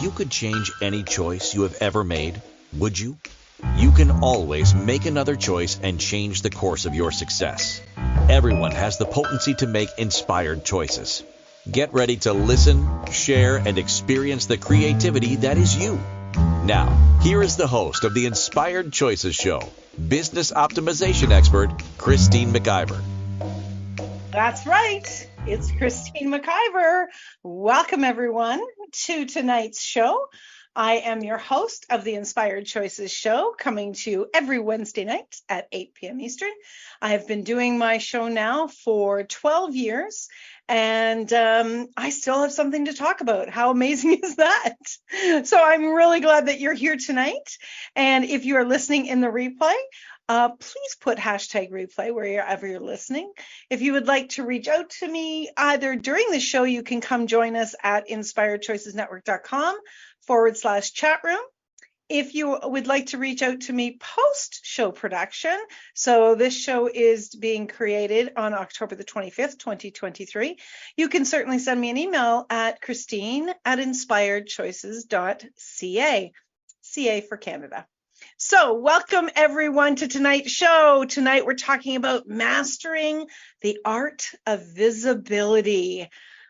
you could change any choice you have ever made, would you? You can always make another choice and change the course of your success. Everyone has the potency to make inspired choices. Get ready to listen, share, and experience the creativity that is you. Now, here is the host of the Inspired Choices Show, business optimization expert, Christine McIver. That's right. It's Christine McIver. Welcome, everyone, to tonight's show. I am your host of the Inspired Choices Show, coming to you every Wednesday night at 8 p.m. Eastern. I have been doing my show now for 12 years, and I still have something to talk about. How amazing is that? So I'm really glad that you're here tonight. And if you are listening in the replay, please put hashtag replay wherever you're listening. If you would like to reach out to me either during the show, you can come join us at inspiredchoicesnetwork.com/chat room. If you would like to reach out to me post-show production, so this show is being created on October the 25th, 2023, you can certainly send me an email at christine@inspiredchoices.ca, CA for Canada. So welcome everyone to tonight's show. Tonight we're talking about mastering the art of visibility.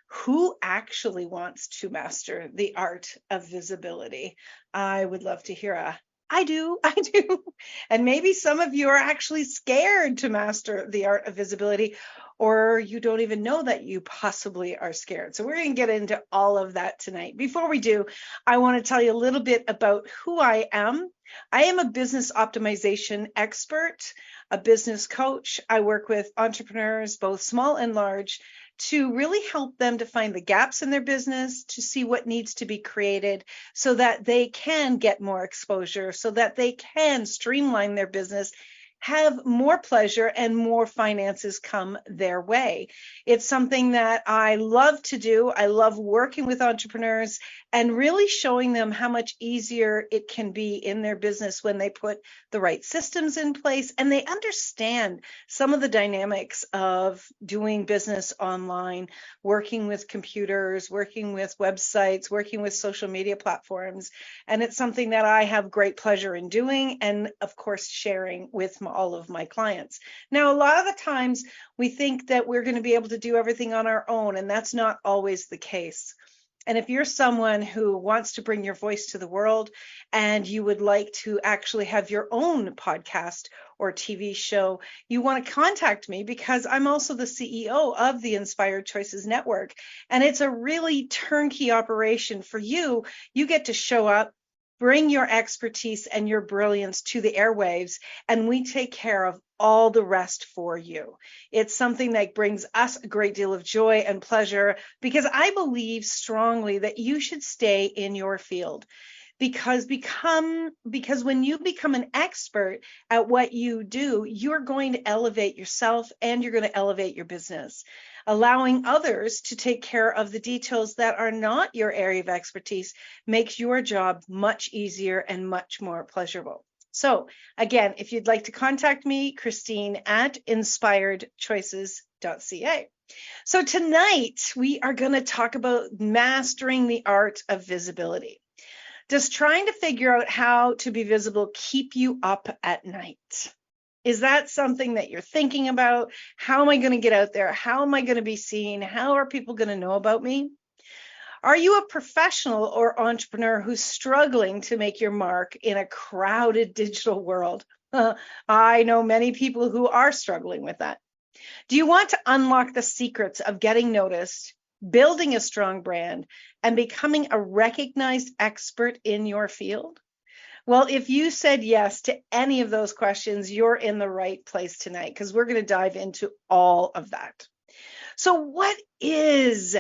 Who actually wants to master the art of visibility? I would love to hear I do. And maybe some of you are actually scared to master the art of visibility, or you don't even know that you possibly are scared. So we're going to get into all of that tonight. Before we do, I want to tell you a little bit about who I am. I am a business optimization expert, a business coach. I work with entrepreneurs, both small and large, to really help them to find the gaps in their business, to see what needs to be created so that they can get more exposure, so that they can streamline their business, have more pleasure and more finances come their way. It's something that I love to do. I love working with entrepreneurs and really showing them how much easier it can be in their business when they put the right systems in place and they understand some of the dynamics of doing business online, working with computers, working with websites, working with social media platforms. And it's something that I have great pleasure in doing and, of course, sharing with all of my clients. Now, a lot of the times we think that we're going to be able to do everything on our own, and that's not always the case. And if you're someone who wants to bring your voice to the world and you would like to actually have your own podcast or TV show, you want to contact me because I'm also the CEO of the Inspired Choices Network. And it's a really turnkey operation for you. You get to show up, bring your expertise and your brilliance to the airwaves, and we take care of all the rest for you. It's something that brings us a great deal of joy and pleasure because I believe strongly that you should stay in your field. Because when you become an expert at what you do, you're going to elevate yourself and you're going to elevate your business. Allowing others to take care of the details that are not your area of expertise makes your job much easier and much more pleasurable. So again, if you'd like to contact me, Christine at inspiredchoices.ca. So tonight we are going to talk about mastering the art of visibility. Does trying to figure out how to be visible keep you up at night? Is that something that you're thinking about? How am I going to get out there? How am I going to be seen? How are people going to know about me? Are you a professional or entrepreneur who's struggling to make your mark in a crowded digital world? I know many people who are struggling with that. Do you want to unlock the secrets of getting noticed, building a strong brand, and becoming a recognized expert in your field? Well, if you said yes to any of those questions, you're in the right place tonight because we're going to dive into all of that. So what is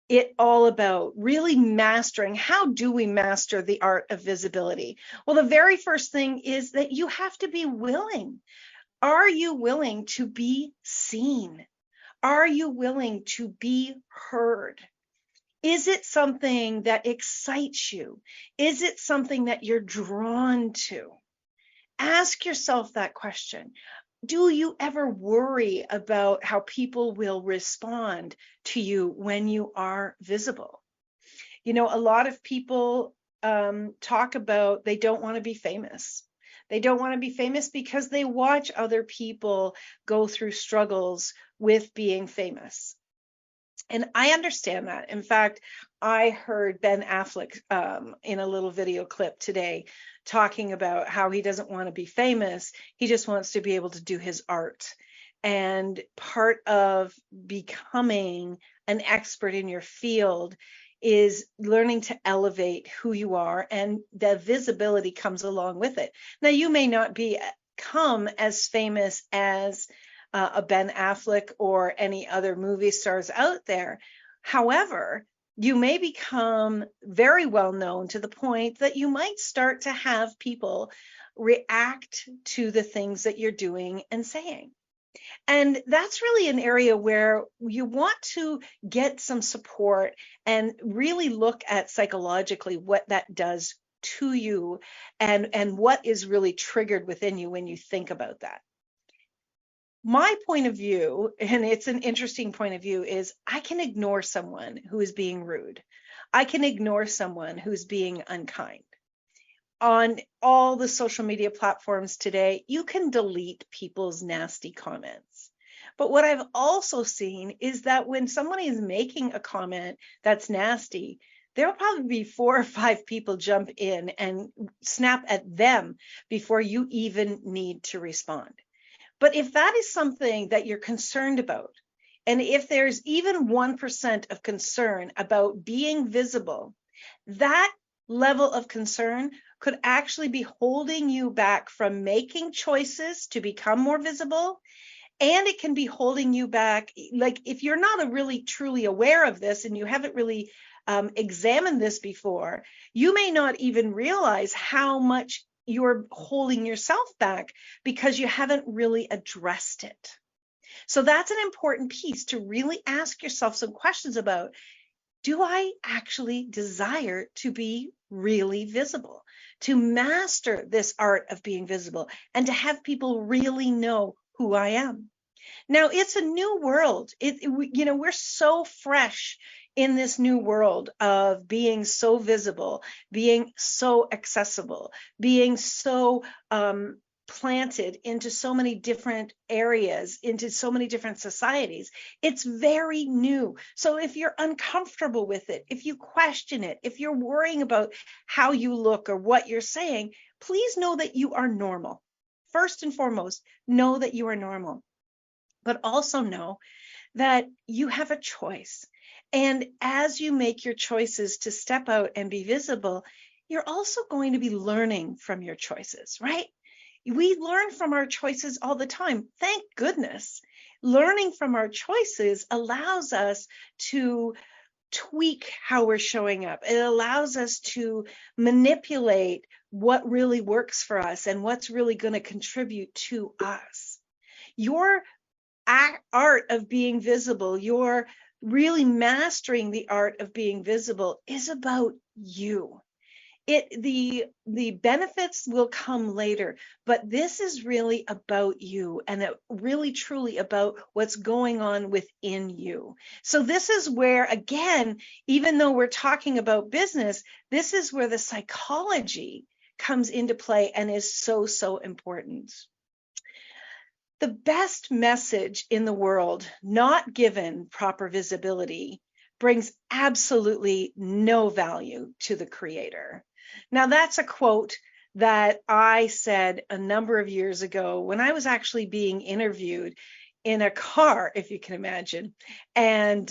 it all about? Really mastering? How do we master the art of visibility? Well, the very first thing is that you have to be willing. Are you willing to be seen? Are you willing to be heard? Is it something that excites you? Is it something that you're drawn to? Ask yourself that question. Do you ever worry about how people will respond to you when you are visible? A lot of people talk about they don't want to be famous. They don't want to be famous because they watch other people go through struggles with being famous. And I understand that. In fact, I heard Ben Affleck in a little video clip today talking about how he doesn't want to be famous. He just wants to be able to do his art. And part of becoming an expert in your field is learning to elevate who you are, and the visibility comes along with it. Now, you may not become as famous as a Ben Affleck or any other movie stars out there. However, you may become very well known to the point that you might start to have people react to the things that you're doing and saying. And that's really an area where you want to get some support and really look at psychologically what that does to you, and what is really triggered within you when you think about that. My point of view, and it's an interesting point of view, is I can ignore someone who is being rude. I can ignore someone who's being unkind. On all the social media platforms today, you can delete people's nasty comments. But what I've also seen is that when somebody is making a comment that's nasty, there'll probably be 4 or 5 people jump in and snap at them before you even need to respond. But if that is something that you're concerned about, and if there's even 1% of concern about being visible, that level of concern could actually be holding you back from making choices to become more visible. And it can be holding you back. Like, if you're not really truly aware of this and you haven't really examined this before, you may not even realize how much you're holding yourself back because you haven't really addressed it. So that's an important piece to really ask yourself some questions about. Do I actually desire to be really visible, to master this art of being visible, and to have people really know who I am? Now, it's a new world. We're so fresh in this new world of being so visible, being so accessible, being so planted into so many different areas, into so many different societies. It's very new. So if you're uncomfortable with it, if you question it, if you're worrying about how you look or what you're saying, please know that you are normal. First and foremost, know that you are normal, but also know that you have a choice. And as you make your choices to step out and be visible, you're also going to be learning from your choices, right? We learn from our choices all the time. Thank goodness. Learning from our choices allows us to tweak how we're showing up. It allows us to manipulate what really works for us and what's really going to contribute to us. Your art of being visible, your really mastering the art of being visible, is about you. The benefits will come later, but this is really about you, and really truly about what's going on within you. So this is where, again, even though we're talking about business, this is where the psychology comes into play and is so, so important. The best message in the world, not given proper visibility, brings absolutely no value to the creator. Now, that's a quote that I said a number of years ago when I was actually being interviewed in a car, if you can imagine. And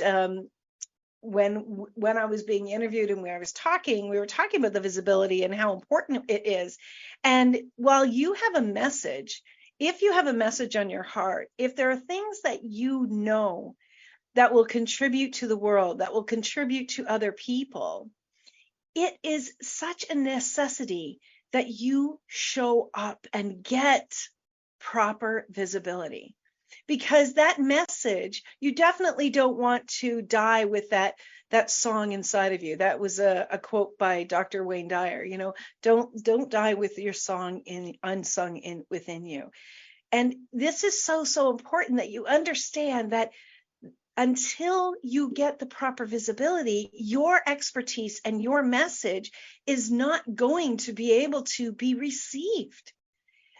when I was being interviewed and when I was talking, we were talking about the visibility and how important it is. And while you have a message, if you have a message on your heart, if there are things that you know that will contribute to the world, that will contribute to other people, it is such a necessity that you show up and get proper visibility. Because that message, you definitely don't want to die with that song inside of you. That was a quote by Dr. Wayne Dyer. Don't die with your song unsung within you. And this is so, so important that you understand that until you get the proper visibility, your expertise and your message is not going to be able to be received.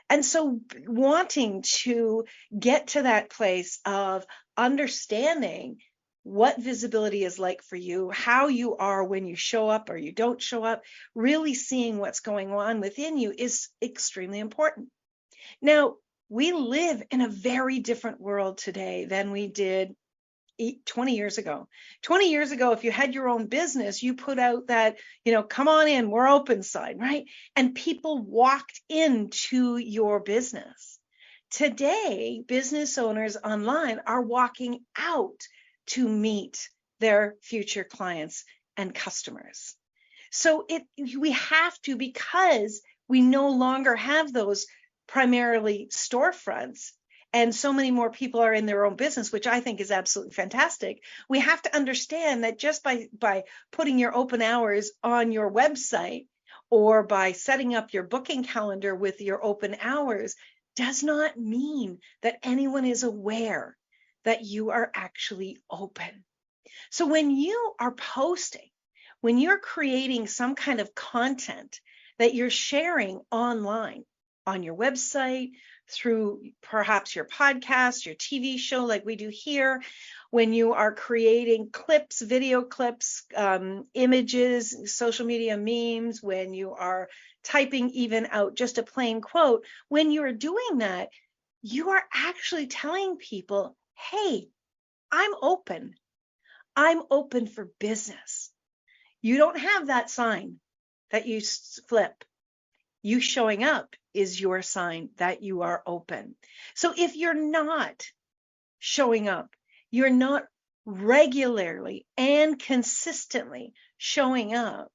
And so wanting to get to that place of understanding what visibility is like for you, how you are when you show up or you don't show up, really seeing what's going on within you is extremely important. Now, we live in a very different world today than we did 20 years ago. 20 years ago, if you had your own business, you put out that, come on in, we're open sign, right? And people walked into your business. Today, business owners online are walking out to meet their future clients and customers. So we have to, because we no longer have those primarily storefronts, and so many more people are in their own business, which I think is absolutely fantastic. We have to understand that just by putting your open hours on your website or by setting up your booking calendar with your open hours does not mean that anyone is aware that you are actually open. So when you are posting, when you're creating some kind of content that you're sharing online, on your website, through perhaps your podcast, your TV show like we do here, when you are creating clips, video clips, images, social media memes, when you are typing even out just a plain quote, when you're doing that, you are actually telling people, hey, I'm open. I'm open for business. You don't have that sign that you flip. You showing up is your sign that you are open. So if you're not showing up, you're not regularly and consistently showing up,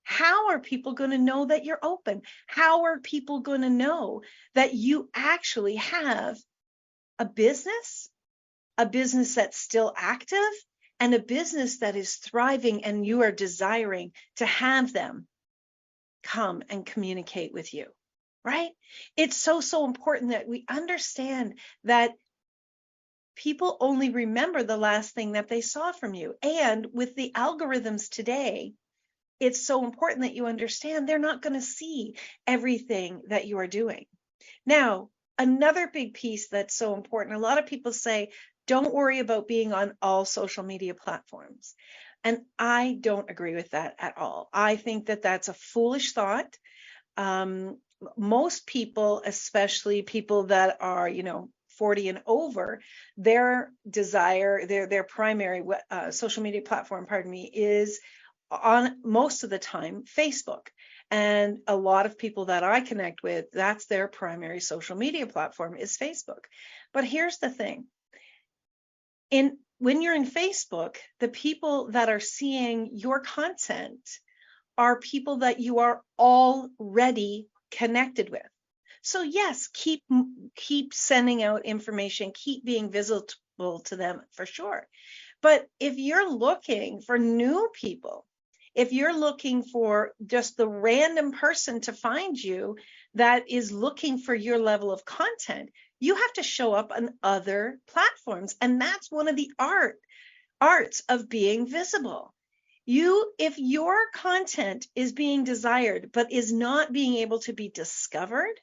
how are people going to know that you're open? How are people going to know that you actually have a business that's still active, and a business that is thriving, and you are desiring to have them come and communicate with you, right? It's so important that we understand that people only remember the last thing that they saw from you. And with the algorithms today, it's so important that you understand they're not going to see everything that you are doing. Now, another big piece that's so important, a lot of people say, don't worry about being on all social media platforms. And I don't agree with that at all. I think that that's a foolish thought. Most people, especially people that are, 40 and over, their desire, their primary social media platform, is on most of the time Facebook. And a lot of people that I connect with, that's their primary social media platform is Facebook. But here's the thing. When you're in Facebook, the people that are seeing your content are people that you are already connected with. So yes, keep sending out information, keep being visible to them for sure. But if you're looking for new people, if you're looking for just the random person to find you that is looking for your level of content, you have to show up on other platforms. And that's one of the arts of being visible. If your content is being desired, but is not being able to be discovered,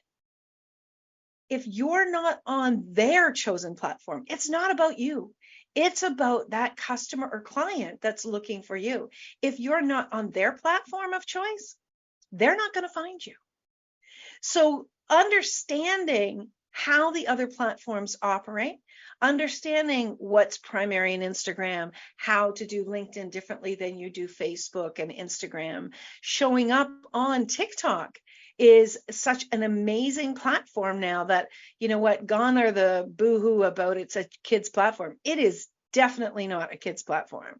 if you're not on their chosen platform, it's not about you. It's about that customer or client that's looking for you. If you're not on their platform of choice, they're not going to find you. So understanding how the other platforms operate, understanding what's primary in Instagram, how to do LinkedIn differently than you do Facebook and Instagram, showing up on TikTok is such an amazing platform now that, gone are the boohoo about it's a kid's platform. It is definitely not a kid's platform.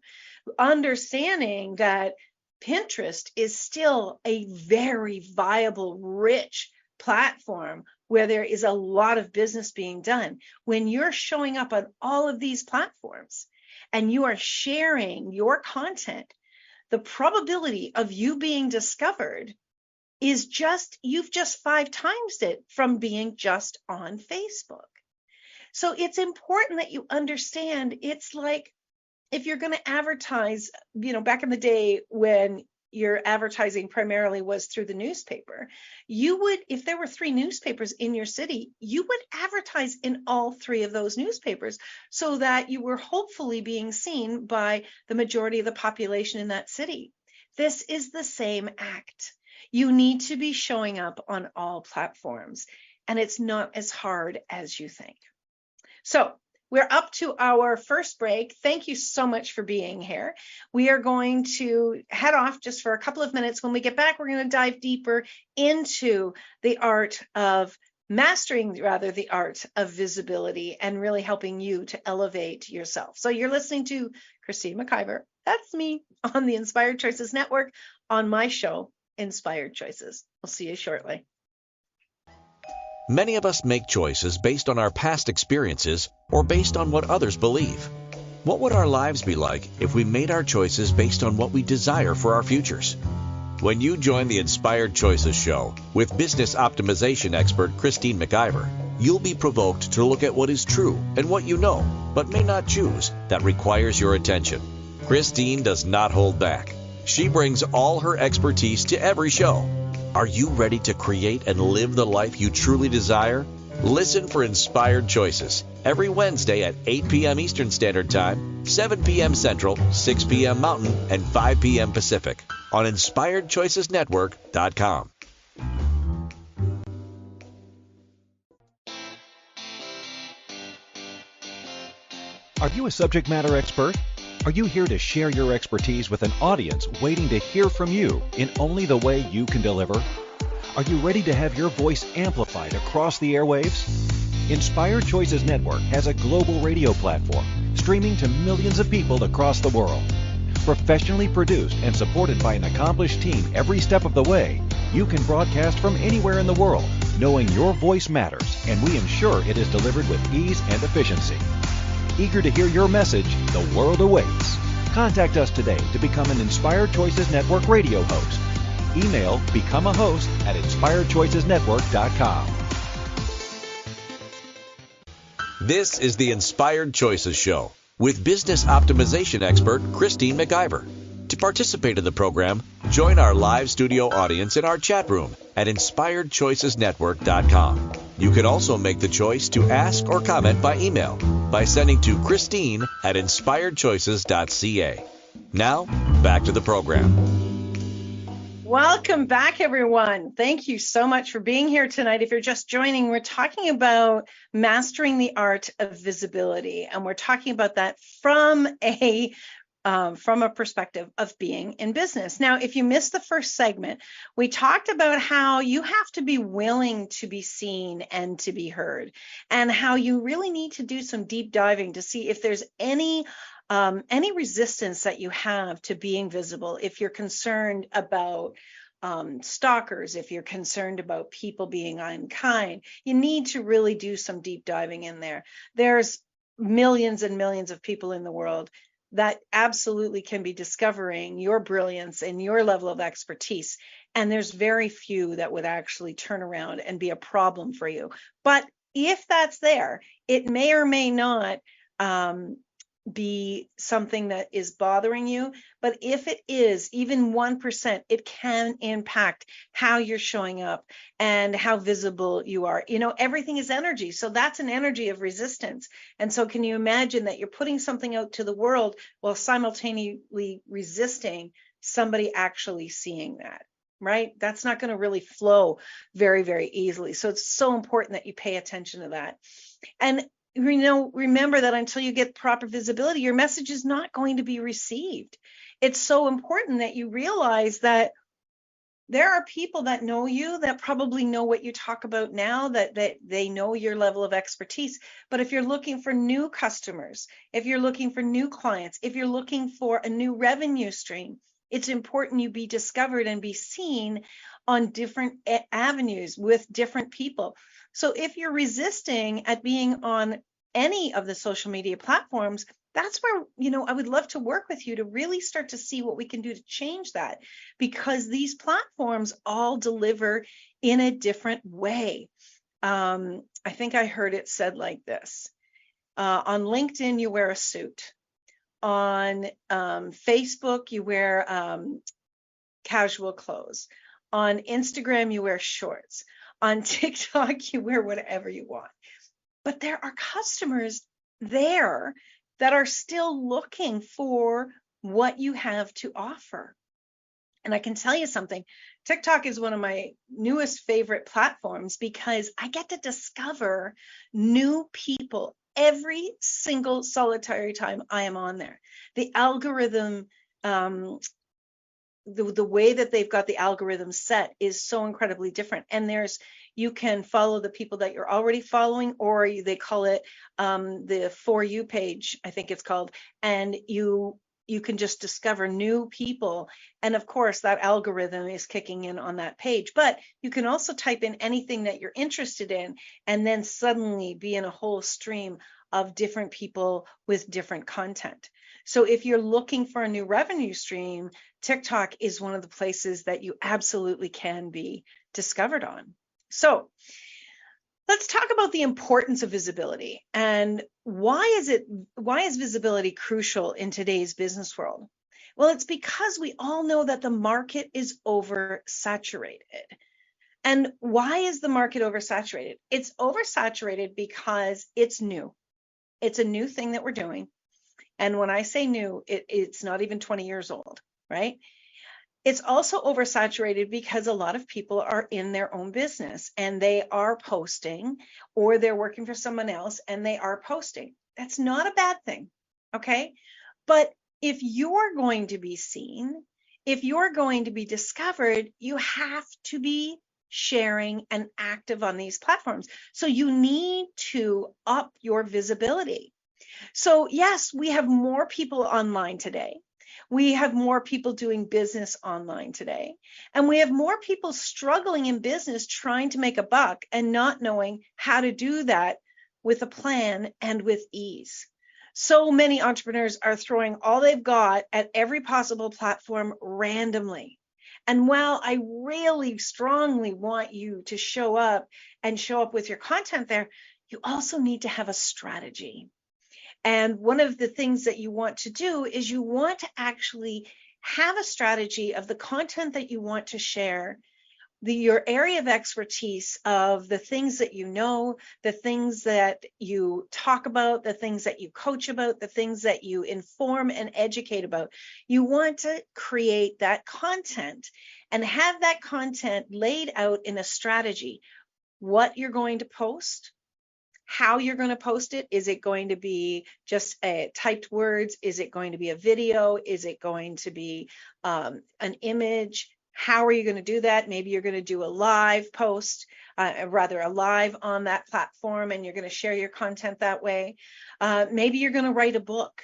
Understanding that Pinterest is still a very viable, rich platform where there is a lot of business being done. When you're showing up on all of these platforms and you are sharing your content, the probability of you being discovered is you've just 5 times it from being just on Facebook. So it's important that you understand it's like if you're going to advertise, back in the day when your advertising primarily was through the newspaper, you would, if there were 3 newspapers in your city, you would advertise in all 3 of those newspapers so that you were hopefully being seen by the majority of the population in that city. This is the same act. You need to be showing up on all platforms, and it's not as hard as you think. So we're up to our first break. Thank you so much for being here. We are going to head off just for a couple of minutes. When we get back, we're going to dive deeper into the art of the art of visibility and really helping you to elevate yourself. So you're listening to Christine McIver, that's me, on the Inspired Choices Network on my show, Inspired Choices. We'll see you shortly. Many of us make choices based on our past experiences or based on what others believe. What would our lives be like if we made our choices based on what we desire for our futures? When you join the Inspired Choices show with business optimization expert Christine McIver, you'll be provoked to look at what is true and what you know, but may not choose, that requires your attention. Christine does not hold back. She brings all her expertise to every show. Are you ready to create and live the life you truly desire? Listen for Inspired Choices every Wednesday at 8 p.m. Eastern Standard Time, 7 p.m. Central, 6 p.m. Mountain, and 5 p.m. Pacific on InspiredChoicesNetwork.com. Are you a subject matter expert? Are you here to share your expertise with an audience waiting to hear from you in only the way you can deliver? Are you ready to have your voice amplified across the airwaves? Inspired Choices Network has a global radio platform streaming to millions of people across the world. Professionally produced and supported by an accomplished team every step of the way, you can broadcast from anywhere in the world, knowing your voice matters, and we ensure it is delivered with ease and efficiency. Eager to hear your message, the world awaits. Contact us today to become an Inspired Choices Network radio host. Email becomeahost@inspiredchoicesnetwork.com. This is the Inspired Choices Show with business optimization expert Christine McIver. To participate in the program, join our live studio audience in our chat room at InspiredChoicesNetwork.com. You can also make the choice to ask or comment by email by sending to Christine@InspiredChoices.ca. Now, back to the program. Welcome back, everyone. Thank you so much for being here tonight. If you're just joining, we're talking about mastering the art of visibility, and we're talking about that from a perspective of being in business. Now, if you missed the first segment, we talked about how you have to be willing to be seen and to be heard, and how you really need to do some deep diving to see if there's any resistance that you have to being visible. If you're concerned about stalkers, if you're concerned about people being unkind, you need to really do some deep diving in there. There's millions and millions of people in the world that absolutely can be discovering your brilliance and your level of expertise. And there's very few that would actually turn around and be a problem for you. But if that's there, it may or may not be something that is bothering you. But if it is even 1%, it can impact how you're showing up and how visible you are. Everything is energy. So that's an energy of resistance. And so can you imagine that you're putting something out to the world while simultaneously resisting somebody actually seeing that? Right? That's not going to really flow very, very easily. So it's so important that you pay attention to that. And remember that until you get proper visibility, your message is not going to be received. It's so important that you realize that there are people that know you, that probably know what you talk about now, that they know your level of expertise. But if you're looking for new customers, if you're looking for new clients, if you're looking for a new revenue stream, it's important you be discovered and be seen on different avenues with different people. So if you're resisting at being on any of the social media platforms, that's where, I would love to work with you to really start to see what we can do to change that, because these platforms all deliver in a different way. I think I heard it said like this. On LinkedIn, you wear a suit. On Facebook, you wear casual clothes. On Instagram, you wear shorts. On TikTok, you wear whatever you want. But there are customers there that are still looking for what you have to offer. And I can tell you something, TikTok is one of my newest favorite platforms because I get to discover new people every single solitary time I am on there. The algorithm, the way that they've got the algorithm set is so incredibly different. And you can follow the people that you're already following, or they call it the For You page, I think it's called, and you can just discover new people. And of course, that algorithm is kicking in on that page. But you can also type in anything that you're interested in, and then suddenly be in a whole stream of different people with different content. So if you're looking for a new revenue stream, TikTok is one of the places that you absolutely can be discovered on. So let's talk about the importance of visibility and why is visibility crucial in today's business world? Well, it's because we all know that the market is oversaturated. And why is the market oversaturated? It's oversaturated because it's new. It's a new thing that we're doing. And when I say new, it's not even 20 years old, right? It's also oversaturated because a lot of people are in their own business and they are posting, or they're working for someone else and they are posting. That's not a bad thing, okay? But if you're going to be seen, if you're going to be discovered, you have to be sharing and active on these platforms. So you need to up your visibility. So yes, we have more people online today. We have more people doing business online today. And we have more people struggling in business trying to make a buck and not knowing how to do that with a plan and with ease. So many entrepreneurs are throwing all they've got at every possible platform randomly. And while I really strongly want you to show up with your content there, you also need to have a strategy. And one of the things that you want to do is you want to actually have a strategy of the content that you want to share, your area of expertise of the things that you know, the things that you talk about, the things that you coach about, the things that you inform and educate about. You want to create that content and have that content laid out in a strategy. What you're going to post, how you're going to post it. Is it going to be just typed words? Is it going to be a video? Is it going to be an image? How are you going to do that? Maybe you're going to do a live post, a live on that platform, and you're going to share your content that way. Maybe you're going to write a book.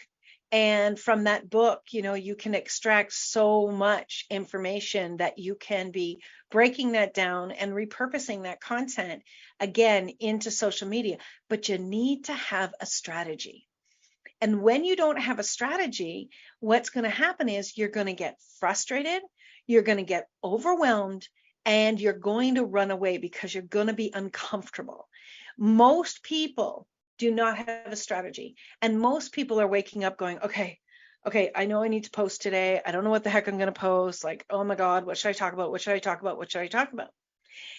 And from that book, you can extract so much information that you can be breaking that down and repurposing that content again into social media. But you need to have a strategy. And when you don't have a strategy, what's going to happen is you're going to get frustrated, you're going to get overwhelmed, and you're going to run away because you're going to be uncomfortable. Most people do not have a strategy. And most people are waking up going, okay, I know I need to post today. I don't know what the heck I'm going to post. Like, oh my God, what should I talk about? What should I talk about? What should I talk about?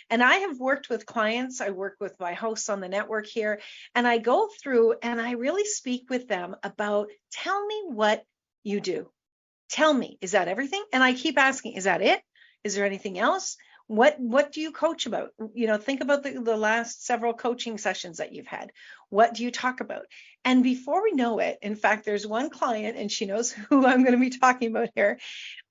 And I have worked with clients. I work with my hosts on the network here, and I go through and I really speak with them about, tell me what you do. Tell me, is that everything? And I keep asking, is that it? Is there anything else? What do you coach about? Think about the last several coaching sessions that you've had. What do you talk about? And before we know it, in fact, there's one client, and she knows who I'm going to be talking about here.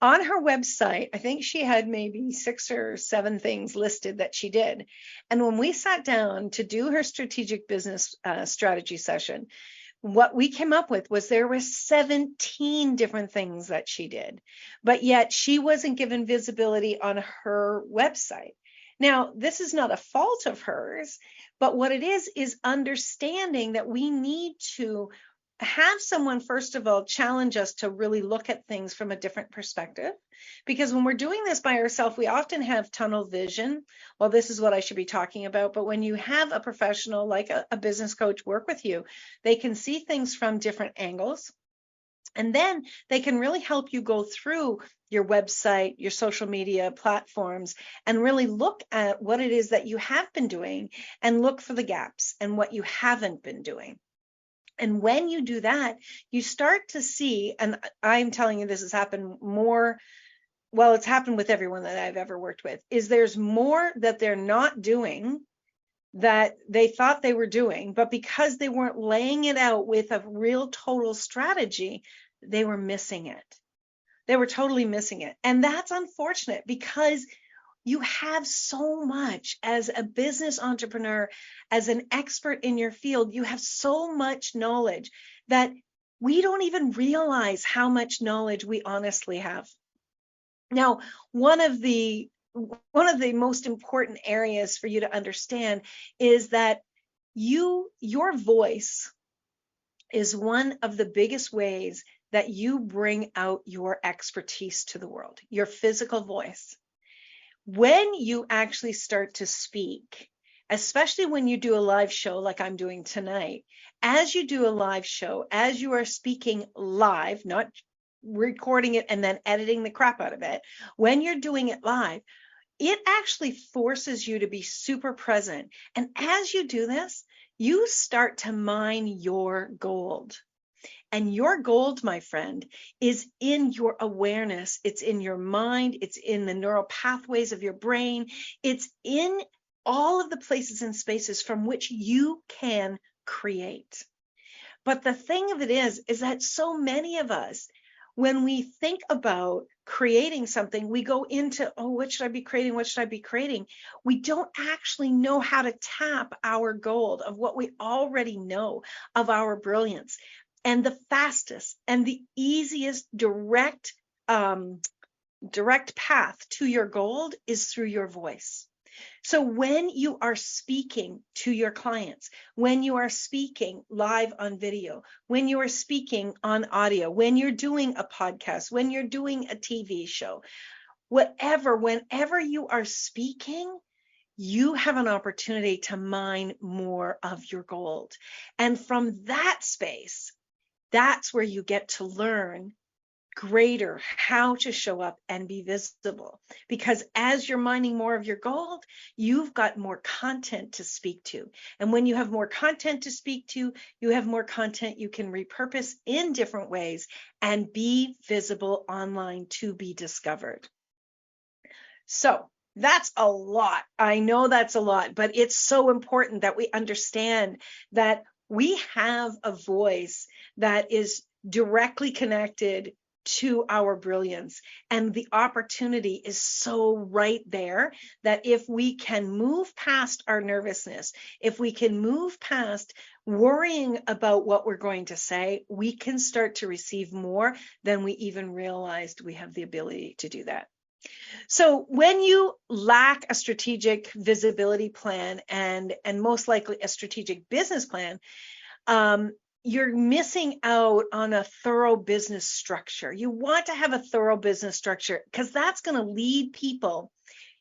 On her website, I think she had maybe 6 or 7 things listed that she did. And when we sat down to do her strategic business strategy session, what we came up with was there were 17 different things that she did, but yet she wasn't given visibility on her website. Now, this is not a fault of hers, but what it is understanding that we need to have someone, first of all, challenge us to really look at things from a different perspective. Because when we're doing this by ourselves, we often have tunnel vision. Well, this is what I should be talking about. But when you have a professional like a business coach work with you, they can see things from different angles. And then they can really help you go through your website, your social media platforms, and really look at what it is that you have been doing and look for the gaps and what you haven't been doing. And when you do that, you start to see, and I'm telling you, this has happened more. Well, it's happened with everyone that I've ever worked with, is there's more that they're not doing that they thought they were doing, but because they weren't laying it out with a real total strategy, they were missing it. They were totally missing it. And that's unfortunate because you have so much as a business entrepreneur, as an expert in your field, you have so much knowledge that we don't even realize how much knowledge we honestly have. Now, one of the most important areas for you to understand is that your voice is one of the biggest ways that you bring out your expertise to the world, your physical voice. When you actually start to speak, especially when you do a live show like I'm doing tonight, as you do a live show, as you are speaking live, not recording it and then editing the crap out of it, when you're doing it live, it actually forces you to be super present. And as you do this, you start to mine your gold. And your gold, my friend, is in your awareness. It's in your mind. It's in the neural pathways of your brain. It's in all of the places and spaces from which you can create. But the thing of it is that so many of us, when we think about creating something, we go into, oh, what should I be creating? What should I be creating? We don't actually know how to tap our gold of what we already know of our brilliance. And the fastest and the easiest direct path to your gold is through your voice. So when you are speaking to your clients, when you are speaking live on video, when you are speaking on audio, when you're doing a podcast, when you're doing a TV show, whenever you are speaking, you have an opportunity to mine more of your gold. And from that space, that's where you get to learn greater how to show up and be visible. Because as you're mining more of your gold, you've got more content to speak to. And when you have more content to speak to, you have more content you can repurpose in different ways and be visible online to be discovered. So that's a lot. I know that's a lot, but it's so important that we understand that we have a voice that is directly connected to our brilliance. And the opportunity is so right there that if we can move past our nervousness, if we can move past worrying about what we're going to say, we can start to receive more than we even realized we have the ability to do that. So when you lack a strategic visibility plan and most likely a strategic business plan, you're missing out on a thorough business structure. You want to have a thorough business structure because that's going to lead people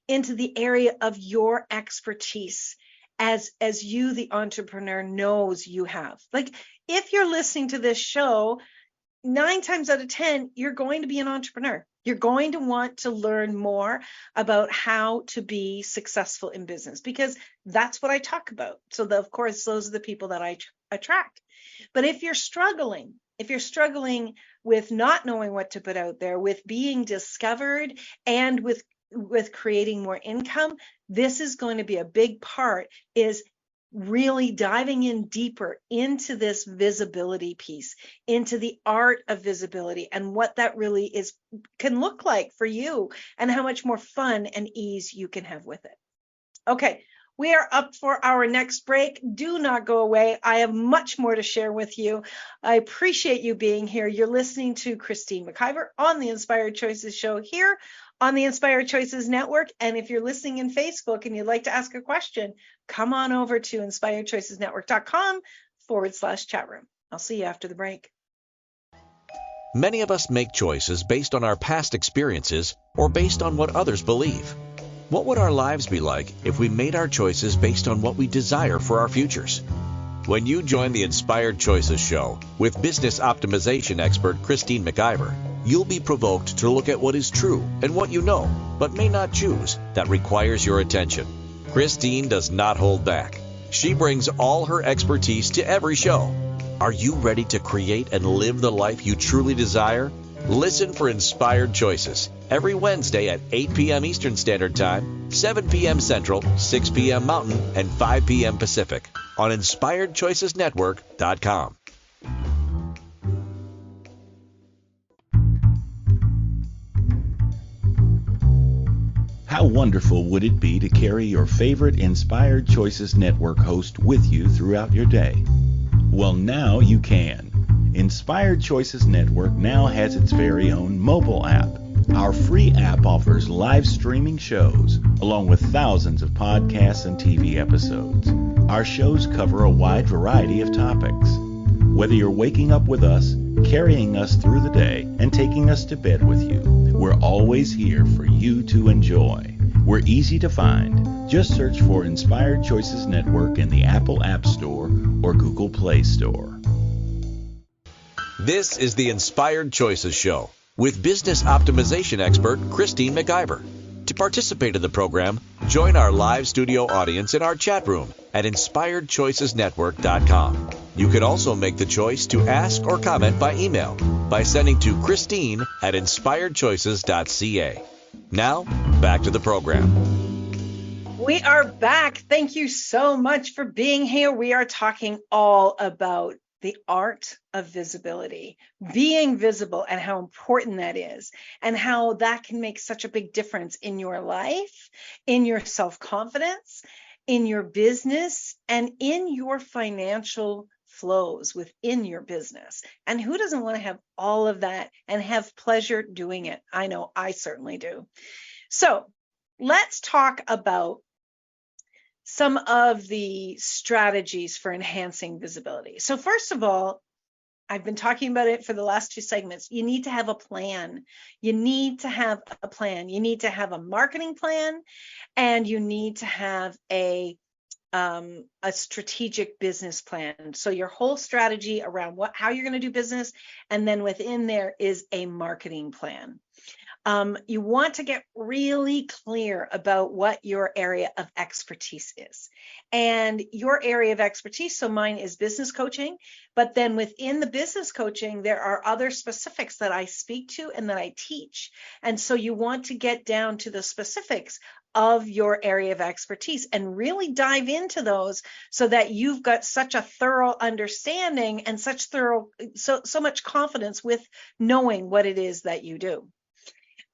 into the area of your expertise as you, the entrepreneur, knows you have. Like if you're listening to this show, 9 times out of 10, you're going to be an entrepreneur. You're going to want to learn more about how to be successful in business because that's what I talk about. So of course, those are the people that I attract. But if you're struggling with not knowing what to put out there, with being discovered and with creating more income, this is going to be a big part, is really diving in deeper into this visibility piece, into the art of visibility and what that really can look like for you and how much more fun and ease you can have with it. Okay, we are up for our next break. Do not go away. I have much more to share with you. I appreciate you being here. You're listening to Christine McIver on the Inspired Choices show here on the Inspired Choices Network. And if you're listening in Facebook and you'd like to ask a question, come on over to inspiredchoicesnetwork.com/chat room. I'll see you after the break. Many of us make choices based on our past experiences or based on what others believe. What would our lives be like if we made our choices based on what we desire for our futures? When you join the Inspired Choices show with business optimization expert Christine McIver, you'll be provoked to look at what is true and what you know, but may not choose, that requires your attention. Christine does not hold back. She brings all her expertise to every show. Are you ready to create and live the life you truly desire? Listen for Inspired Choices every Wednesday at 8 p.m. Eastern Standard Time, 7 p.m. Central, 6 p.m. Mountain, and 5 p.m. Pacific on InspiredChoicesNetwork.com. How wonderful would it be to carry your favorite Inspired Choices Network host with you throughout your day? Well, now you can. Inspired Choices Network now has its very own mobile app. Our free app offers live streaming shows, along with thousands of podcasts and TV episodes. Our shows cover a wide variety of topics. Whether you're waking up with us, carrying us through the day, and taking us to bed with you, we're always here for you to enjoy. We're easy to find. Just search for Inspired Choices Network in the Apple App Store or Google Play Store. This is the Inspired Choices Show with business optimization expert Christine McIver. To participate in the program, join our live studio audience in our chat room at InspiredChoicesNetwork.com. You can also make the choice to ask or comment by email by sending to Christine at InspiredChoices.ca. Now, back to the program. We are back. Thank you so much for being here. We are talking all about the art of visibility, being visible, and how important that is, and how that can make such a big difference in your life, in your self-confidence, in your business, and in your financial flows within your business. And who doesn't want to have all of that and have pleasure doing it? I know I certainly do. So let's talk about some of the strategies for enhancing visibility. So first of all, I've been talking about it for the last two segments. You need to have a plan. You need to have a plan. You need to have a marketing plan, and you need to have a strategic business plan. So your whole strategy around how you're going to do business, and then within there is a marketing plan. You want to get really clear about what your area of expertise is. And your area of expertise, so mine is business coaching, but then within the business coaching, there are other specifics that I speak to and that I teach. And so you want to get down to the specifics of your area of expertise and really dive into those so that you've got such a thorough understanding and so much confidence with knowing what it is that you do.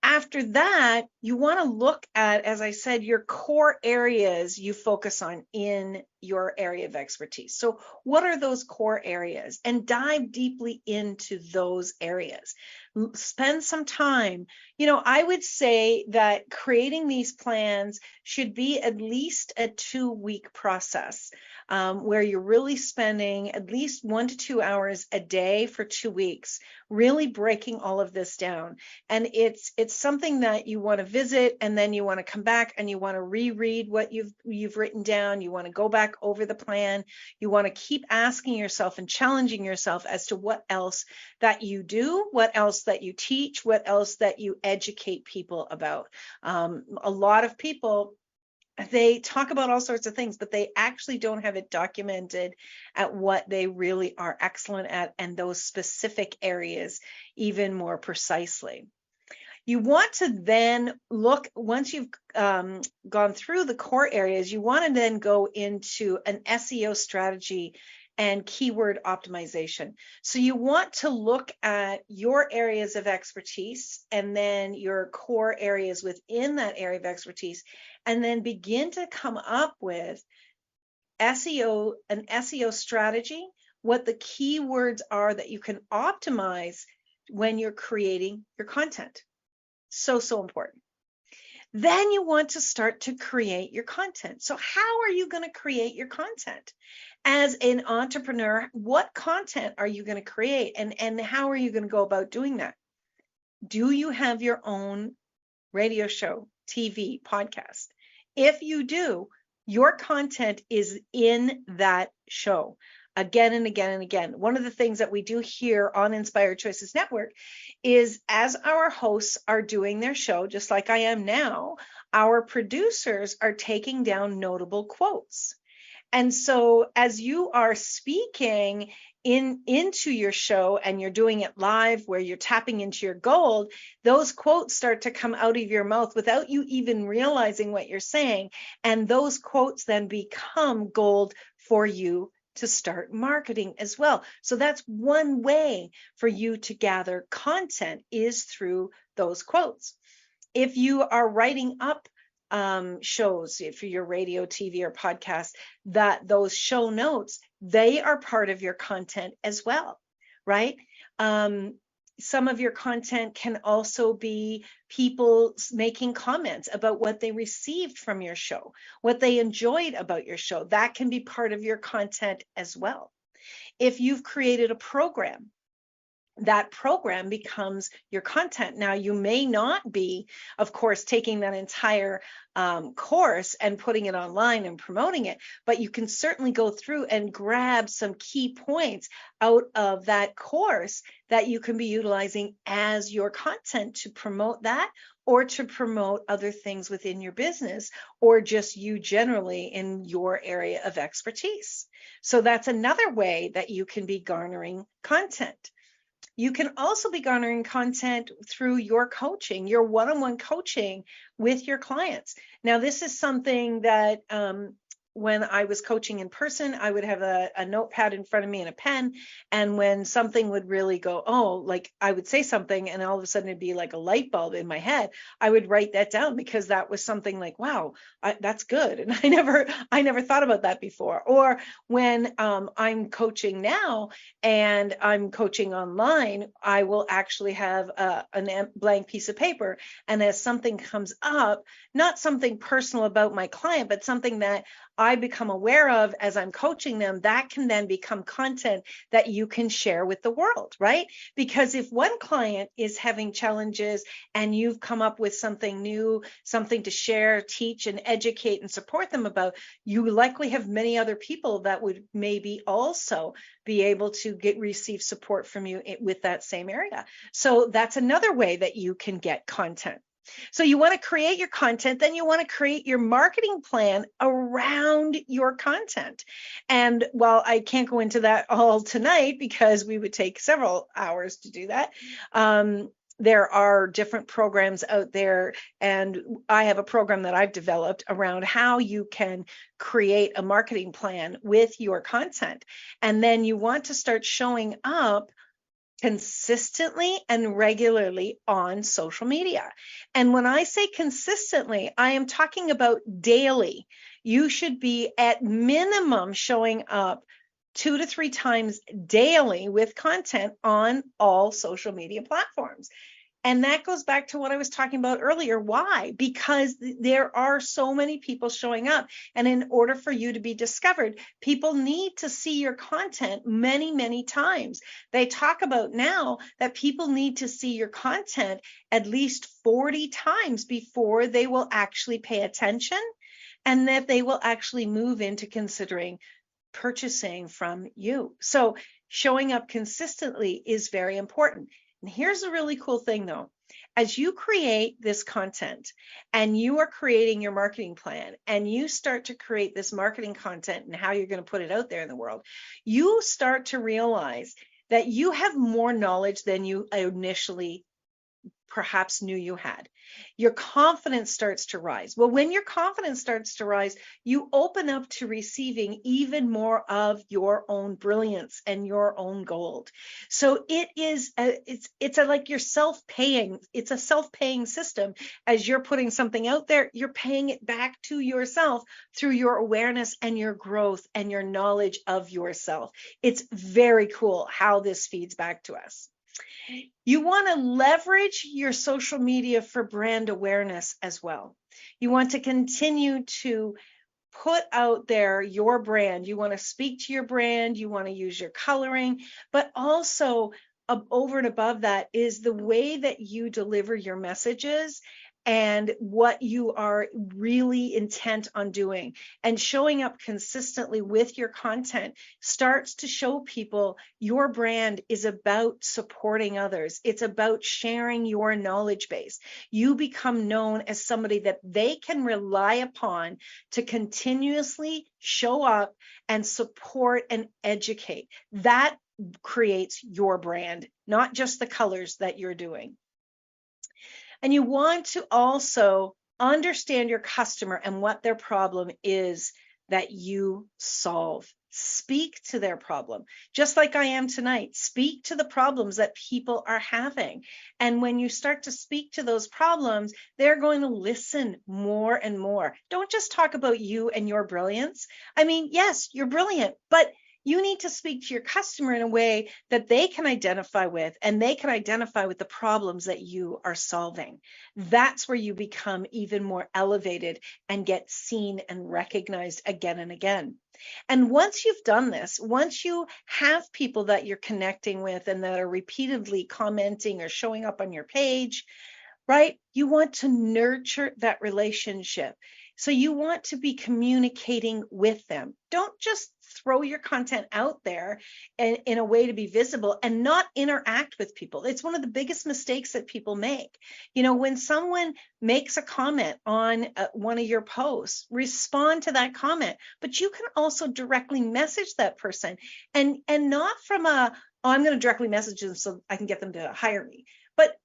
After that, you want to look at, as I said, your core areas you focus on in your area of expertise. So what are those core areas? And dive deeply into those areas. Spend some time. I would say that creating these plans should be at least a 2-week process, where you're really spending at least 1 to 2 hours a day for 2 weeks, really breaking all of this down. And it's something that you want to visit, and then you want to come back and you want to reread what you've written down. You want to go back over the plan. You want to keep asking yourself and challenging yourself as to what else that you do, what else that you teach, what else that you educate people about. A lot of people, they talk about all sorts of things, but they actually don't have it documented at what they really are excellent at, and those specific areas even more precisely. You want to then look, once you've gone through the core areas, you want to then go into an SEO strategy and keyword optimization. So you want to look at your areas of expertise and then your core areas within that area of expertise, and then begin to come up with an SEO strategy, what the keywords are that you can optimize when you're creating your content. So important. Then you want to start to create your content. So how are you going to create your content? As an entrepreneur, what content are you going to create, and how are you going to go about doing that? Do you have your own radio show, TV, podcast? If you do, your content is in that show. again and again and again. One of the things that we do here on Inspired Choices Network is, as our hosts are doing their show, just like I am now, our producers are taking down notable quotes. And so as you are speaking into your show and you're doing it live where you're tapping into your gold, those quotes start to come out of your mouth without you even realizing what you're saying. And those quotes then become gold for you to start marketing as well. So that's one way for you to gather content, is through those quotes. If you are writing up shows for your radio, TV, or podcast, that those show notes, they are part of your content as well, right? Some of your content can also be people making comments about what they received from your show, what they enjoyed about your show. That can be part of your content as well. If you've created a program, that program becomes your content. Now, you may not be, of course, taking that entire course and putting it online and promoting it, but you can certainly go through and grab some key points out of that course that you can be utilizing as your content to promote that, or to promote other things within your business, or just you generally in your area of expertise. So that's another way that you can be garnering content. You can also be garnering content through your coaching, your one-on-one coaching with your clients. Now, this is something that when I was coaching in person, I would have a notepad in front of me and a pen. And when something would really go, oh, like I would say something and all of a sudden it'd be like a light bulb in my head, I would write that down, because that was something like, wow, that's good. And I never thought about that before. Or when I'm coaching now and I'm coaching online, I will actually have a blank piece of paper. And as something comes up, not something personal about my client, but something that I become aware of as I'm coaching them, that can then become content that you can share with the world, right? Because if one client is having challenges and you've come up with something new, something to share, teach, and educate and support them about, you likely have many other people that would maybe also be able to receive support from you with that same area. So that's another way that you can get content. So you want to create your content, then you want to create your marketing plan around your content. And while I can't go into that all tonight, because we would take several hours to do that, there are different programs out there, and I have a program that I've developed around how you can create a marketing plan with your content. And then you want to start showing up consistently and regularly on social media. And when I say consistently, I am talking about daily. You should be at minimum showing up 2 to 3 times daily with content on all social media platforms. And that goes back to what I was talking about earlier. Why? Because there are so many people showing up. And in order for you to be discovered, people need to see your content many, many times. They talk about now that people need to see your content at least 40 times before they will actually pay attention, and that they will actually move into considering purchasing from you. So showing up consistently is very important. And here's a really cool thing though. As you create this content and you are creating your marketing plan and you start to create this marketing content and how you're going to put it out there in the world, you start to realize that you have more knowledge than you initially perhaps knew you had. Your confidence starts to rise. Well, when your confidence starts to rise, you open up to receiving even more of your own brilliance and your own gold. So it's like you're self-paying. It's a self-paying system. As you're putting something out there, you're paying it back to yourself through your awareness and your growth and your knowledge of yourself. It's very cool how this feeds back to us. You want to leverage your social media for brand awareness as well. You want to continue to put out there your brand. You want to speak to your brand. You want to use your coloring, but also over and above that is the way that you deliver your messages and what you are really intent on doing, and showing up consistently with your content starts to show people your brand is about supporting others. It's about sharing your knowledge base. You become known as somebody that they can rely upon to continuously show up and support and educate. That creates your brand, not just the colors that you're doing. And you want to also understand your customer and what their problem is that you solve. Speak to their problem, just like I am tonight. Speak to the problems that people are having. And when you start to speak to those problems, they're going to listen more and more. Don't just talk about you and your brilliance. I mean, yes, you're brilliant, but you need to speak to your customer in a way that they can identify with, and they can identify with the problems that you are solving. That's where you become even more elevated and get seen and recognized again and again. And once you've done this, once you have people that you're connecting with and that are repeatedly commenting or showing up on your page, right? You want to nurture that relationship. So you want to be communicating with them. Don't just throw your content out there in a way to be visible and not interact with people. It's one of the biggest mistakes that people make. You know, when someone makes a comment on one of your posts, respond to that comment, but you can also directly message that person, and not from oh, I'm going to directly message them so I can get them to hire me, but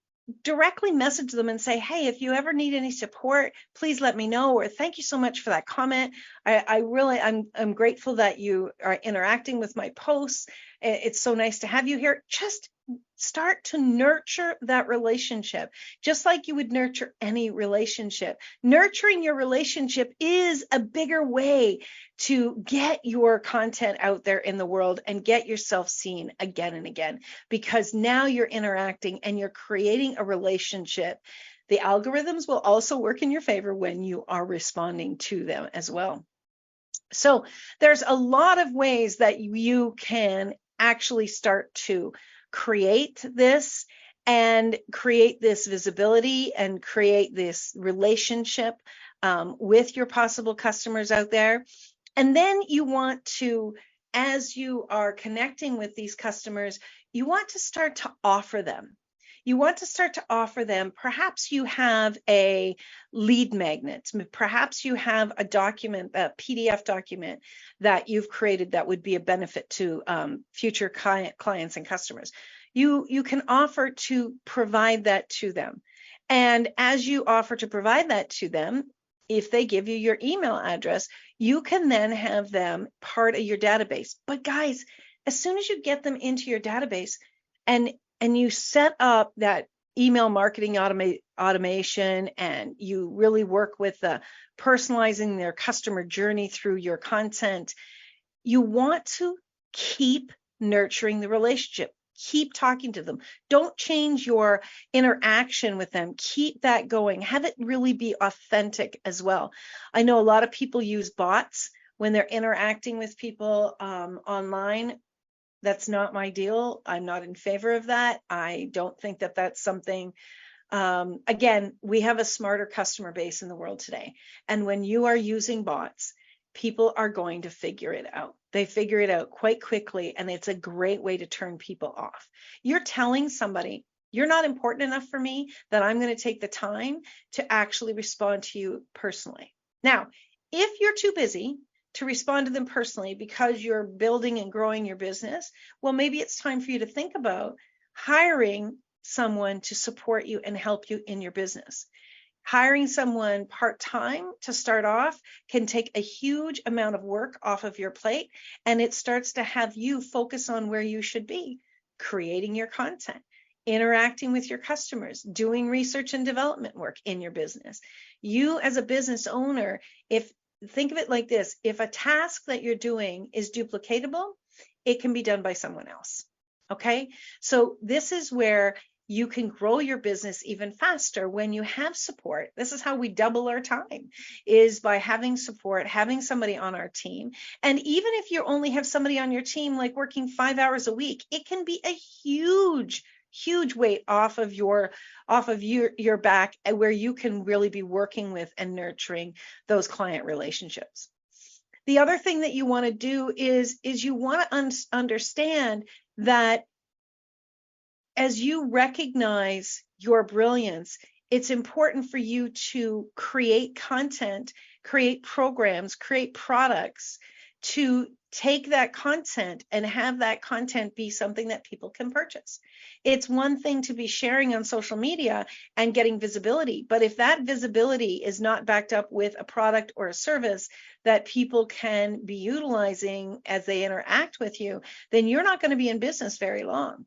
directly message them and say, hey, if you ever need any support, please let me know, or thank you so much for that comment. I'm grateful that you are interacting with my posts. It's so nice to have you here. Just start to nurture that relationship, just like you would nurture any relationship. Nurturing your relationship is a bigger way to get your content out there in the world and get yourself seen again and again, because now you're interacting and you're creating a relationship. The algorithms will also work in your favor when you are responding to them as well. So there's a lot of ways that you can actually start to create this and create this visibility and create this relationship with your possible customers out there. And then you want to, as you are connecting with these customers, you want to start to offer them. You want to start to offer them, perhaps you have a lead magnet, perhaps you have a document, a PDF document that you've created that would be a benefit to future clients and customers. You can offer to provide that to them. And as you offer to provide that to them, if they give you your email address, you can then have them part of your database. But guys, as soon as you get them into your database and you set up that email marketing automation, and you really work with personalizing their customer journey through your content, you want to keep nurturing the relationship. Keep talking to them. Don't change your interaction with them. Keep that going. Have it really be authentic as well. I know a lot of people use bots when they're interacting with people online. That's not my deal. I'm not in favor of that. I don't think that that's something. Again, we have a smarter customer base in the world today. And when you are using bots, people are going to figure it out. They figure it out quite quickly, and it's a great way to turn people off. You're telling somebody, you're not important enough for me that I'm going to take the time to actually respond to you personally. Now, if you're too busy to respond to them personally because you're building and growing your business, well, maybe it's time for you to think about hiring someone to support you and help you in your business. Hiring someone part-time to start off can take a huge amount of work off of your plate, and it starts to have you focus on where you should be, creating your content, interacting with your customers, doing research and development work in your business. You as a business owner, think of it like this, if a task that you're doing is duplicatable, it can be done by someone else. Okay, so this is where you can grow your business even faster when you have support. This is how we double our time, is by having support, having somebody on our team. And even if you only have somebody on your team like working 5 hours a week, it can be a huge huge weight off of your back, where you can really be working with and nurturing those client relationships. The other thing that you want to do is you want to understand that as you recognize your brilliance, it's important for you to create content, create programs, create products to take that content and have that content be something that people can purchase. It's one thing to be sharing on social media and getting visibility, but if that visibility is not backed up with a product or a service that people can be utilizing as they interact with you, then you're not going to be in business very long.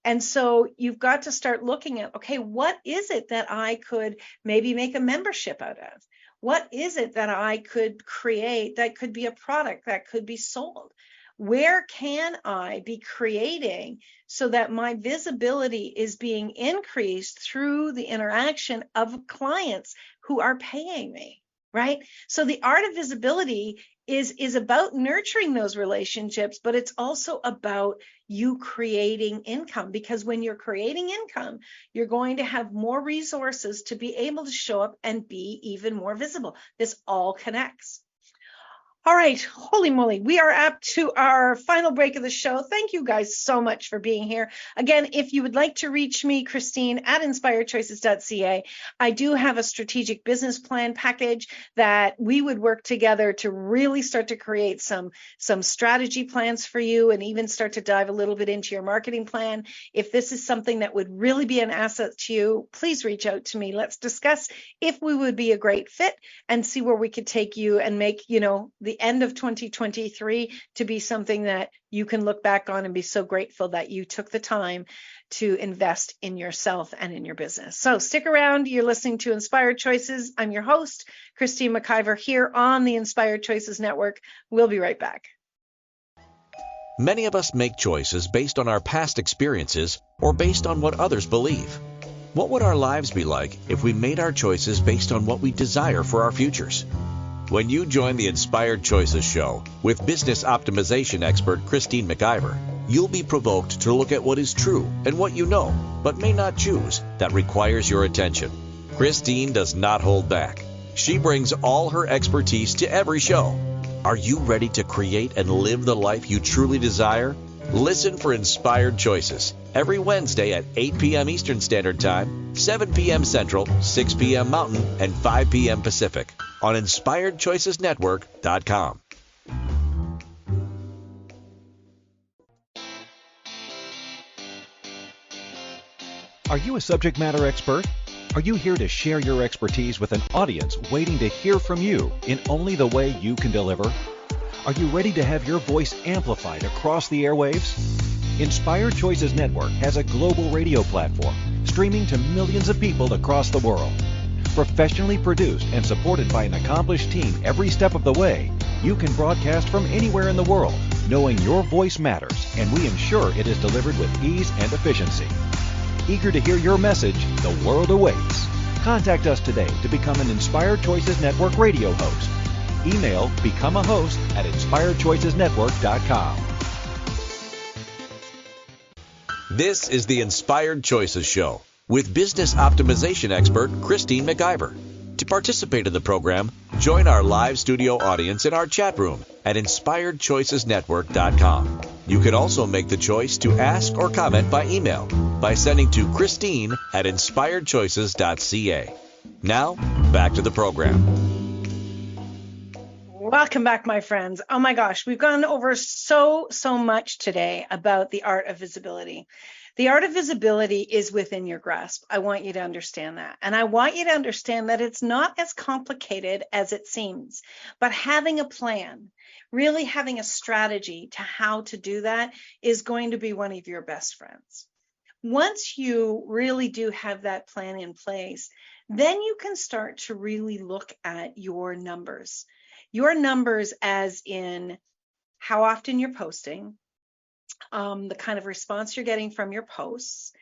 And so you've got to start looking at, okay, what is it that I could maybe make a membership out of? What is it that I could create that could be a product that could be sold? Where can I be creating so that my visibility is being increased through the interaction of clients who are paying me, right? So the art of visibility is about nurturing those relationships, but it's also about you creating income, because when you're creating income, you're going to have more resources to be able to show up and be even more visible. This all connects. All right, holy moly, we are up to our final break of the show. Thank you guys so much for being here. Again, if you would like to reach me, Christine, at inspiredchoices.ca, I do have a strategic business plan package that we would work together to really start to create some strategy plans for you, and even start to dive a little bit into your marketing plan. If this is something that would really be an asset to you, please reach out to me. Let's discuss if we would be a great fit and see where we could take you and make, the end of 2023 to be something that you can look back on and be so grateful that you took the time to invest in yourself and in your business. So stick around. You're listening to Inspired Choices. I'm your host, Christine McIver, here on the Inspired Choices Network. We'll be right back. Many of us make choices based on our past experiences or based on what others believe. What would our lives be like if we made our choices based on what we desire for our futures? When you join the Inspired Choices show with business optimization expert Christine McIver, you'll be provoked to look at what is true and what you know, but may not choose, that requires your attention. Christine does not hold back. She brings all her expertise to every show. Are you ready to create and live the life you truly desire? Listen for Inspired Choices every Wednesday at 8 p.m. Eastern Standard Time, 7 p.m. Central, 6 p.m. Mountain, and 5 p.m. Pacific on InspiredChoicesNetwork.com. Are you a subject matter expert? Are you here to share your expertise with an audience waiting to hear from you in only the way you can deliver? Are you ready to have your voice amplified across the airwaves? Inspired Choices Network has a global radio platform streaming to millions of people across the world. Professionally produced and supported by an accomplished team every step of the way, you can broadcast from anywhere in the world, knowing your voice matters, and we ensure it is delivered with ease and efficiency. Eager to hear your message, the world awaits. Contact us today to become an Inspired Choices Network radio host. Email becomeahost@inspiredchoicesnetwork.com. This is the Inspired Choices Show with business optimization expert Christine McIver. To participate in the program, join our live studio audience in our chat room at inspiredchoicesnetwork.com. You can also make the choice to ask or comment by email by sending to Christine@inspiredchoices.ca. Now, back to the program. Welcome back, my friends. Oh my gosh, we've gone over so much today about the art of visibility. The art of visibility is within your grasp. I want you to understand that. And I want you to understand that it's not as complicated as it seems, but having a plan, really having a strategy to how to do that is going to be one of your best friends. Once you really do have that plan in place, then you can start to really look at your numbers. Your numbers as in how often you're posting, the kind of response you're getting from your posts,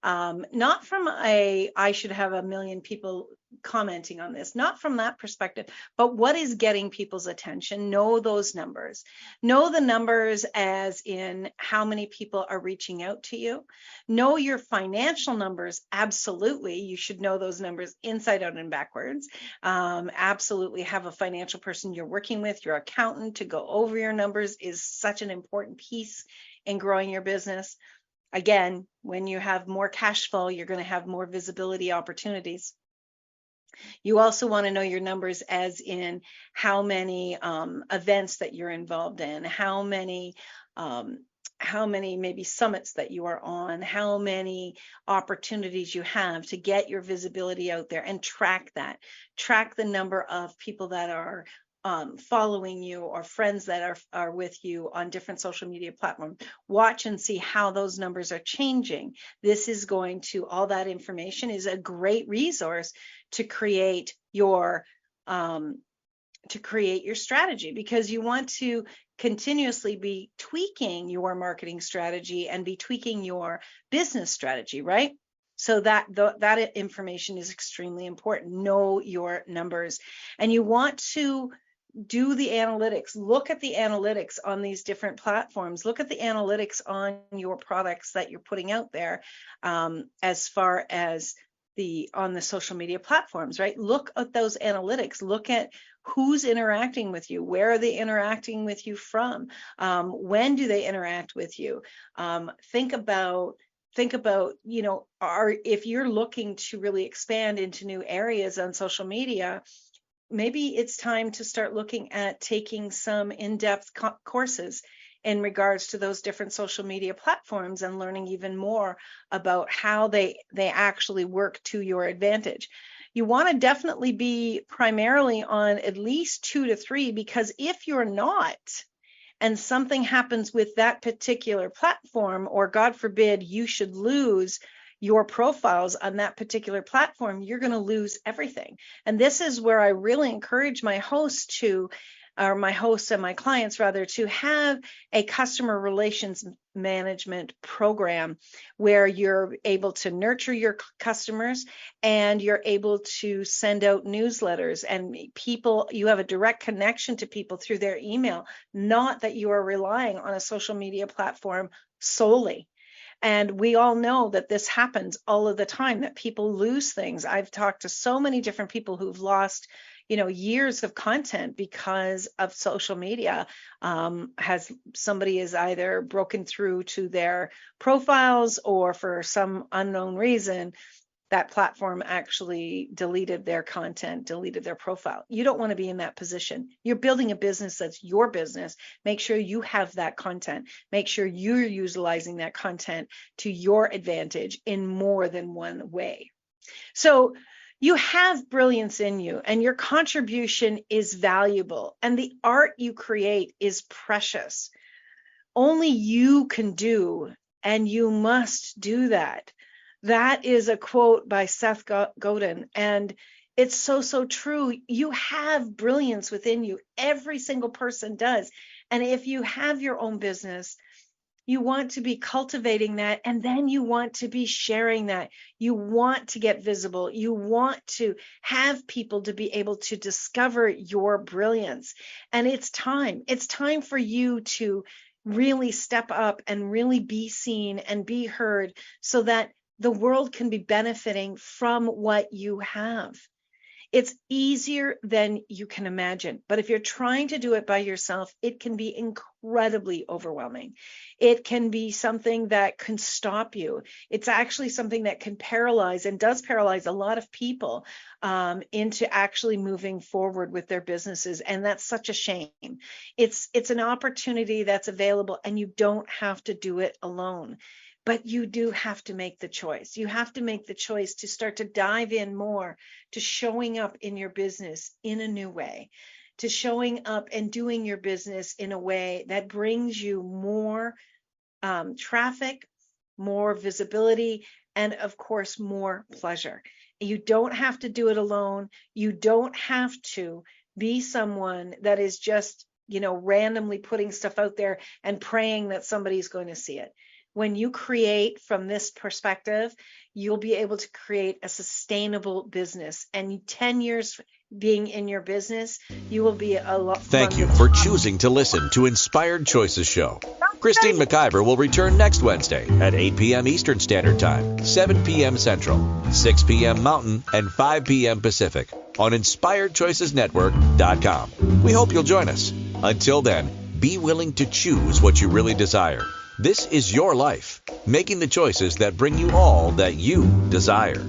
Not from I should have 1 million people commenting on this, not from that perspective, but what is getting people's attention? Know those numbers. Know the numbers as in how many people are reaching out to you. Know your financial numbers. Absolutely. You should know those numbers inside out and backwards. Absolutely have a financial person you're working with, your accountant, to go over your numbers is such an important piece in growing your business. Again, when you have more cash flow, you're going to have more visibility opportunities. You also want to know your numbers as in how many events that you're involved in, how many maybe summits that you are on, how many opportunities you have to get your visibility out there, and track that. Track the number of people that are following you or friends that are with you on different social media platforms. Watch and see how those numbers are changing. This is going to, all that information is a great resource to create your strategy, because you want to continuously be tweaking your marketing strategy and be tweaking your business strategy, right? So that information is extremely important. Know your numbers, and you want to do the analytics. Look at the analytics on these different platforms. Look at the analytics on your products that you're putting out there, as far as on the social media platforms, right? Look at those analytics. Look at who's interacting with you. Where are they interacting with you from? When do they interact with you? Think about, if you're looking to really expand into new areas on social media, maybe it's time to start looking at taking some in-depth courses in regards to those different social media platforms and learning even more about how they actually work to your advantage. You want to definitely be primarily on at least 2 to 3, because if you're not, and something happens with that particular platform, or God forbid you should lose your profiles on that particular platform, you're going to lose everything. And this is where I really encourage my hosts and my clients rather, to have a customer relations management program where you're able to nurture your customers and you're able to send out newsletters, and you have a direct connection to people through their email, not that you are relying on a social media platform solely. And we all know that this happens all of the time, that people lose things. I've talked to so many different people who've lost, years of content because of social media. Somebody has either broken through to their profiles, or for some unknown reason, that platform actually deleted their content, deleted their profile. You don't want to be in that position. You're building a business that's your business. Make sure you have that content. Make sure you're utilizing that content to your advantage in more than one way. So you have brilliance in you, and your contribution is valuable, and the art you create is precious. Only you can do, and you must do that. That is a quote by Seth Godin, and it's so true. You have brilliance within you. Every single person does. And if you have your own business, you want to be cultivating that, and then you want to be sharing that. You want to get visible. You want to have people to be able to discover your brilliance. And it's time. It's time for you to really step up and really be seen and be heard, so that the world can be benefiting from what you have. It's easier than you can imagine, but if you're trying to do it by yourself, it can be incredibly overwhelming. It can be something that can stop you. It's actually something that can paralyze, and does paralyze, a lot of people into actually moving forward with their businesses. And that's such a shame. It's an opportunity that's available, and you don't have to do it alone. But you do have to make the choice. You have to make the choice to start to dive in more to showing up in your business in a new way, to showing up and doing your business in a way that brings you more traffic, more visibility, and of course, more pleasure. You don't have to do it alone. You don't have to be someone that is just, randomly putting stuff out there and praying that somebody's going to see it. when you create from this perspective, you'll be able to create a sustainable business. And 10 years being in your business, you will be a lot. Thank you for choosing to listen to Inspired Choices Show. Christine McIver will return next Wednesday at 8 p.m. Eastern Standard Time, 7 p.m. Central, 6 p.m. Mountain, and 5 p.m. Pacific on InspiredChoicesNetwork.com. We hope you'll join us. Until then, be willing to choose what you really desire. This is your life, making the choices that bring you all that you desire.